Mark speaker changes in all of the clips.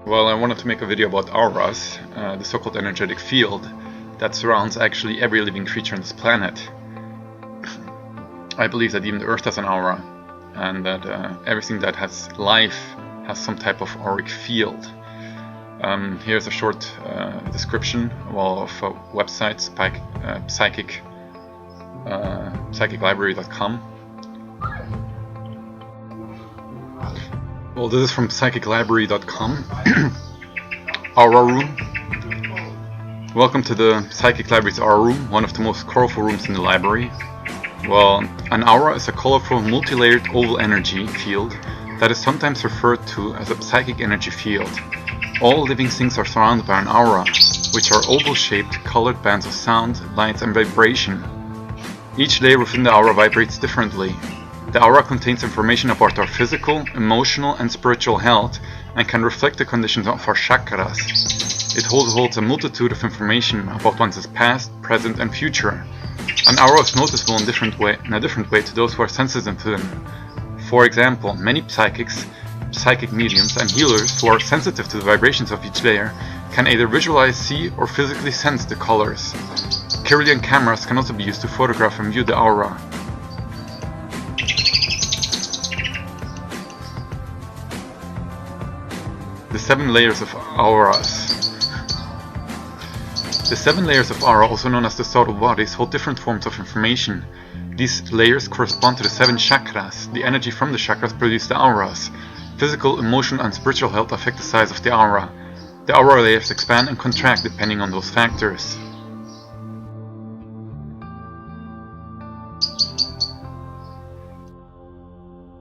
Speaker 1: Well, I wanted to make a video about auras, the so-called energetic field that surrounds actually every living creature on this planet. I believe that even the Earth has an aura, and that everything that has life has some type of auric field. Here's a short description of a website, psychiclibrary.com. Well, this is from psychiclibrary.com. Aura room. Welcome to the Psychic Library's aura room, one of the most colorful rooms in the library. Well, an aura is a colorful, multi-layered oval energy field that is sometimes referred to as a psychic energy field. All living things are surrounded by an aura, which are oval-shaped, colored bands of sound, light, and vibration. Each layer within the aura vibrates differently. The aura contains information about our physical, emotional, and spiritual health and can reflect the conditions of our chakras. It holds a multitude of information about one's past, present, and future. An aura is noticeable in a different way to those who are sensitive to them. For example, many psychic mediums, and healers who are sensitive to the vibrations of each layer can either visualize, see, or physically sense the colors. Kirlian cameras can also be used to photograph and view the aura. The 7 layers of auras. The 7 layers of aura, also known as the subtle bodies, hold different forms of information. These layers correspond to the 7 chakras. The energy from the chakras produce the auras. Physical, emotional, and spiritual health affect the size of the aura. The aura layers expand and contract depending on those factors.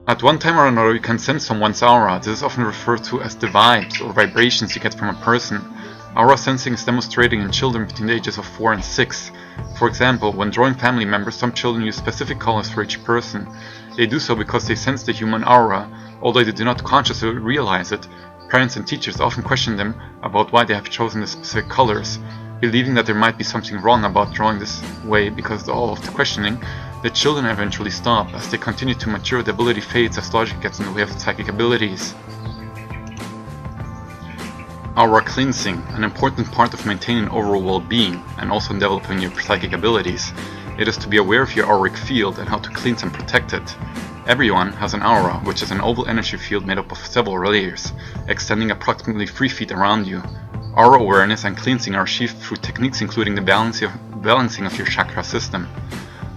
Speaker 1: At one time or another, you can sense someone's aura. This is often referred to as the vibes or vibrations you get from a person. Aura sensing is demonstrated in children between the ages of 4 and 6. For example, when drawing family members, some children use specific colors for each person. They do so because they sense the human aura. Although they do not consciously realize it, parents and teachers often question them about why they have chosen the specific colors, believing that there might be something wrong about drawing this way. Because of all of the questioning, the children eventually stop. As they continue to mature, the ability fades as logic gets in the way of psychic abilities. Aura cleansing, an important part of maintaining overall well-being and also in developing your psychic abilities. It is to be aware of your auric field and how to cleanse and protect it. Everyone has an aura, which is an oval energy field made up of several layers, extending approximately 3 feet around you. Aura awareness and cleansing are achieved through techniques including the balancing of your chakra system.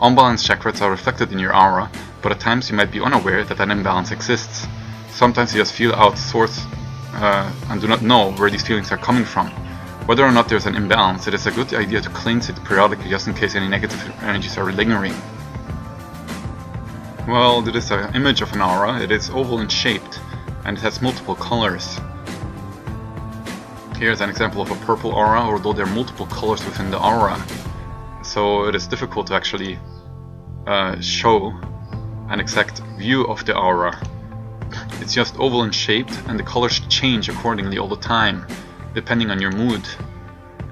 Speaker 1: Unbalanced chakras are reflected in your aura, but at times you might be unaware that an imbalance exists. Sometimes you just feel out of sorts and do not know where these feelings are coming from. Whether or not there's an imbalance, it is a good idea to cleanse it periodically just in case any negative energies are lingering. Well, this is an image of an aura. It is oval and shaped, and it has multiple colors. Here's an example of a purple aura, although there are multiple colors within the aura, so it is difficult to actually show an exact view of the aura. It's just oval and shaped, and the colors change accordingly all the time, depending on your mood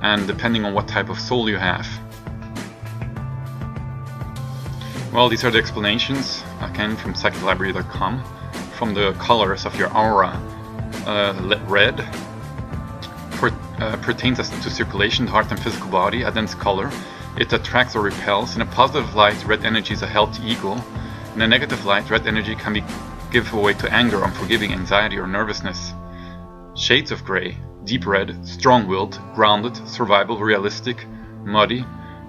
Speaker 1: and depending on what type of soul you have. Well, these are the explanations, again from psychiclibrary.com, from the colors of your aura. Red pertains to circulation, the heart and physical body, a dense color. It attracts or repels. In a positive light, red energy is a healthy ego. In a negative light, red energy can give way to anger, unforgiving, anxiety, or nervousness. Shades of gray: deep red, strong-willed, grounded, survival, realistic, muddy.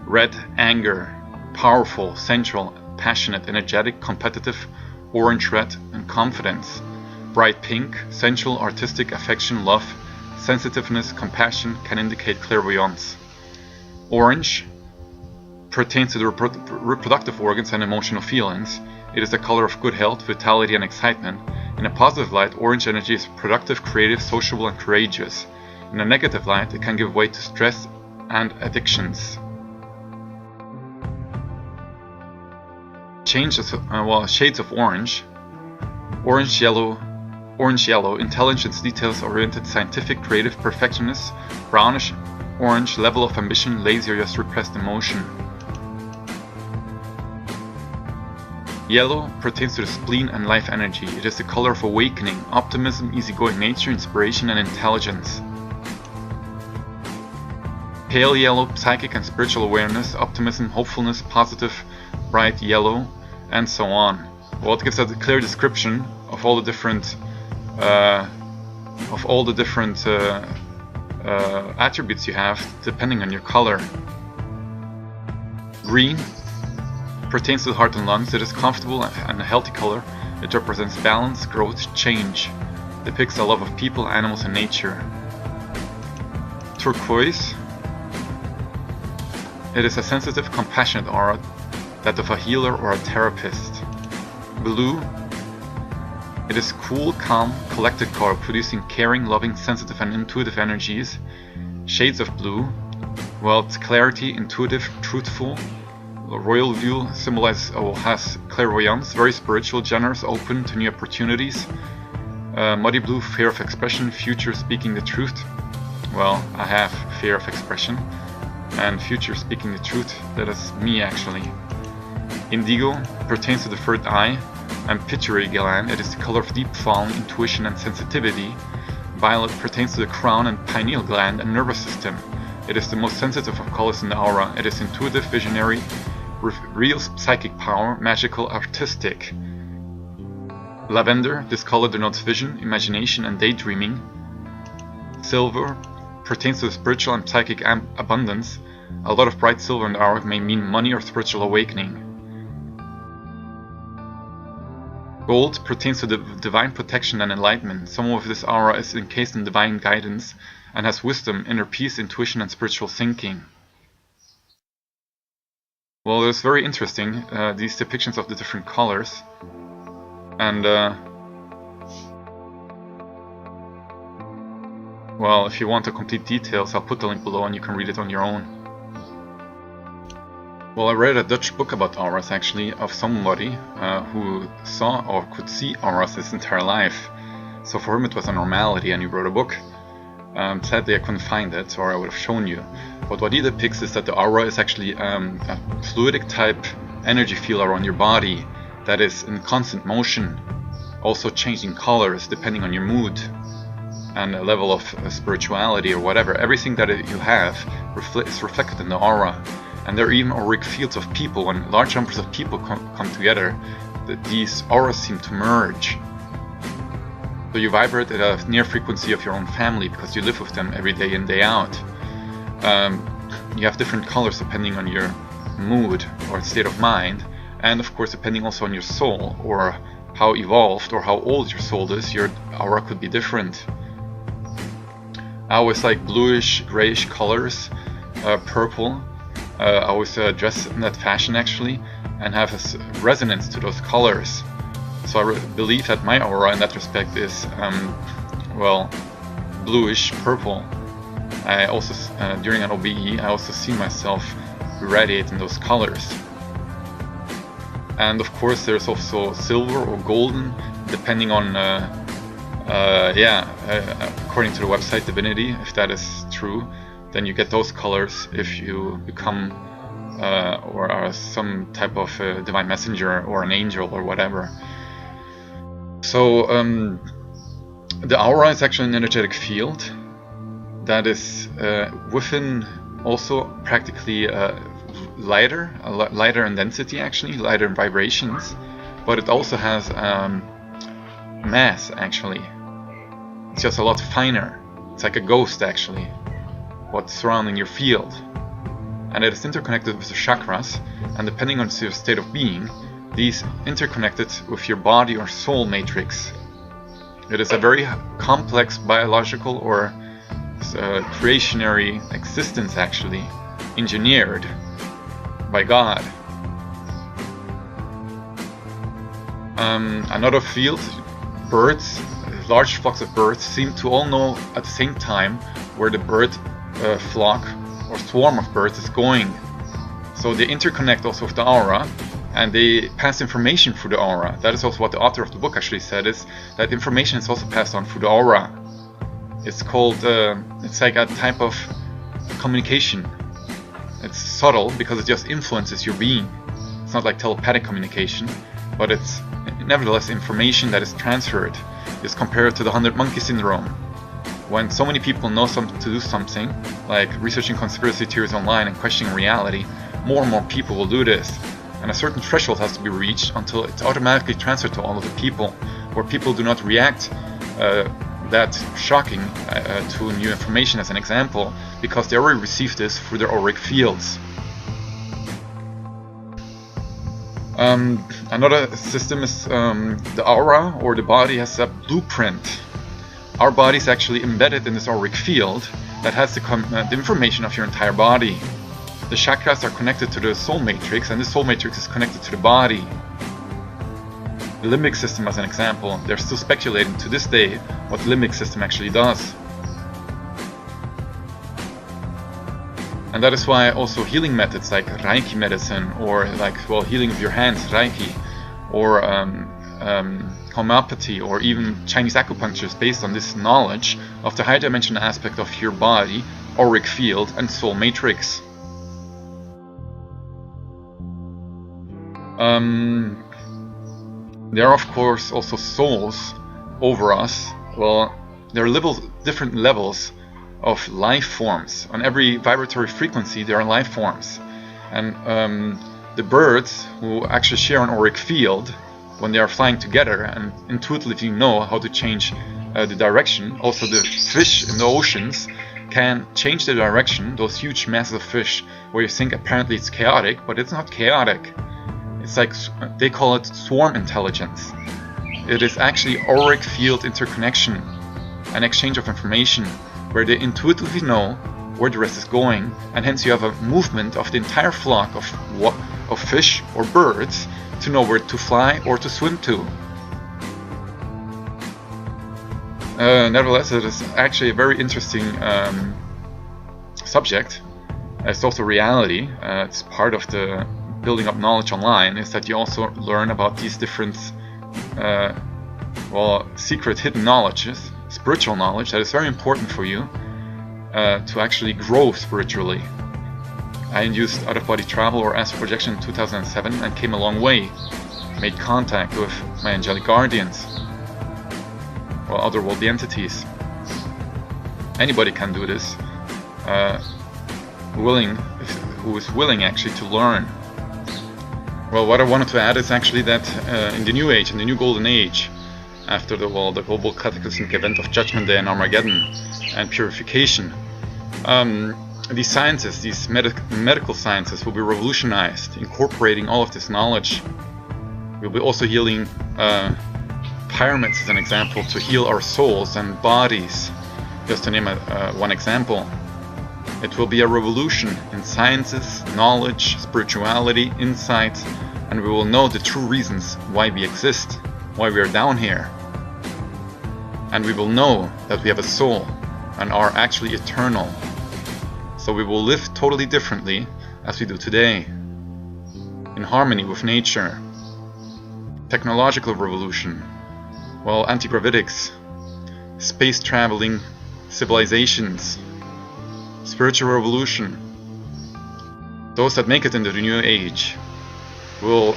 Speaker 1: Red, anger, powerful, sensual, passionate, energetic, competitive. Orange red, and confidence. Bright pink, sensual, artistic, affection, love, sensitiveness, compassion, can indicate clairvoyance. Orange pertains to the reproductive organs and emotional feelings. It is the color of good health, vitality, and excitement. In a positive light, orange energy is productive, creative, sociable, and courageous. In a negative light, it can give way to stress and addictions. Shades of orange: orange yellow, intelligence, details-oriented, scientific, creative, perfectionist. Brownish orange, level of ambition, lazy, or just repressed emotion. Yellow pertains to the spleen and life energy. It is the color of awakening, optimism, easygoing nature, inspiration, and intelligence. Pale yellow, psychic and spiritual awareness, optimism, hopefulness, positive, bright yellow, and so on. Well, it gives a clear description of all the different attributes you have depending on your color. Green pertains to the heart and lungs. It is comfortable and a healthy color. It represents balance, growth, change. Depicts a love of people, animals, and nature. Turquoise. It is a sensitive, compassionate aura, that of a healer or a therapist. Blue. It is cool, calm, collected color, producing caring, loving, sensitive, and intuitive energies. Shades of blue. Well, it's clarity, intuitive, truthful. Royal blue symbolizes or has clairvoyance, very spiritual, generous, open to new opportunities. Muddy blue, fear of expression, future, speaking the truth. Well, I have fear of expression, and future, speaking the truth, that is me actually. Indigo pertains to the third eye and pituitary gland. It is the color of deep falling, intuition, and sensitivity. Violet pertains to the crown and pineal gland and nervous system. It is the most sensitive of colors in the aura. It is intuitive, visionary, real psychic power, magical, artistic. Lavender, this color denotes vision, imagination, and daydreaming. Silver pertains to the spiritual and psychic abundance. A lot of bright silver in the aura may mean money or spiritual awakening. Gold pertains to the divine protection and enlightenment. Some of this aura is encased in divine guidance and has wisdom, inner peace, intuition, and spiritual thinking. Well, it's very interesting, these depictions of the different colors. And, well, if you want the complete details, I'll put the link below and you can read it on your own. Well, I read a Dutch book about auras, actually, of somebody who saw or could see auras his entire life. So for him it was a normality, and he wrote a book. Sadly I couldn't find it, or I would have shown you. But what he depicts is that the aura is actually a fluidic type energy field around your body that is in constant motion, also changing colors depending on your mood and a level of spirituality or whatever. Everything that you have is reflected in the aura. And there are even auric fields of people. When large numbers of people come together, these auras seem to merge. So you vibrate at a near frequency of your own family because you live with them every day in, day out. You have different colors depending on your mood or state of mind, and of course depending also on your soul or how evolved or how old your soul is, your aura could be different. I always like bluish, grayish colors, purple. I always dress in that fashion actually, and have a resonance to those colors. So I believe that my aura in that respect is, well, bluish purple. I also, during an OBE, I also see myself radiate in those colors. And of course there's also silver or golden, depending on, according to the website Divinity, if that is true, then you get those colors if you become or are some type of divine messenger or an angel or whatever. So the aura is actually an energetic field that is within also practically lighter in density, actually lighter in vibrations, but it also has mass actually. It's just a lot finer. It's like a ghost actually, what's surrounding your field, and it is interconnected with the chakras, and depending on your state of being, these interconnected with your body or soul matrix. It is a very complex biological or creationary existence actually, engineered by God. Another field, birds, large flocks of birds seem to all know at the same time where the bird flock or swarm of birds is going. So they interconnect also with the aura, and they pass information through the aura. That is also what the author of the book actually said, is that information is also passed on through the aura. It's called, it's like a type of communication. It's subtle because it just influences your being. It's not like telepathic communication, but it's nevertheless information that is transferred. Is compared to the 100 monkey syndrome. When so many people know to do something, like researching conspiracy theories online and questioning reality, more and more people will do this. And a certain threshold has to be reached until it's automatically transferred to all of the people, where people do not react that shocking to new information, as an example, because they already received this through their auric fields. Another system is the aura, or the body has a blueprint. Our body is actually embedded in this auric field that has the information of your entire body. The chakras are connected to the soul matrix, and the soul matrix is connected to the body. The limbic system, as an example, they're still speculating to this day what the limbic system actually does. And that is why also healing methods like Reiki medicine, or healing of your hands, Reiki, or homeopathy, or even Chinese acupuncture is based on this knowledge of the high dimensional aspect of your body, auric field, and soul matrix. There are of course also souls over us. Well, there are different levels of life forms. On every vibratory frequency there are life forms. And the birds who actually share an auric field, when they are flying together and intuitively know how to change the direction, also the fish in the oceans can change the direction, those huge masses of fish, where you think apparently it's chaotic, but it's not chaotic. It's like, they call it swarm intelligence. It is actually auric field interconnection, an exchange of information, where they intuitively know where the rest is going, and hence you have a movement of the entire flock of fish or birds to know where to fly or to swim to. Nevertheless, it is actually a very interesting subject. It's also reality. It's part of the building up knowledge online, is that you also learn about these different secret hidden knowledges, spiritual knowledge that is very important for you to actually grow spiritually. I used out-of-body travel or astral projection in 2007 and came a long way. Made contact with my angelic guardians or otherworldly entities. Anybody can do this, who is willing actually to learn. Well, what I wanted to add is actually that in the new age, in the new golden age, after the global cataclysmic event of Judgment Day and Armageddon and purification, these sciences, these medical sciences will be revolutionized, incorporating all of this knowledge. We'll be also healing pyramids as an example, to heal our souls and bodies, just to name one example. It will be a revolution in sciences, knowledge, spirituality, insight, and we will know the true reasons why we exist, why we are down here. And we will know that we have a soul and are actually eternal. So we will live totally differently as we do today, in harmony with nature. Technological revolution, anti-gravitics, space traveling civilizations, spiritual revolution. Those that make it into the new age will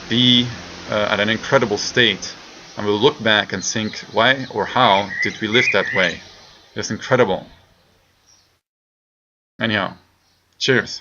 Speaker 1: be at an incredible state, and will look back and think, why or how did we live that way? It's incredible. Anyhow, cheers.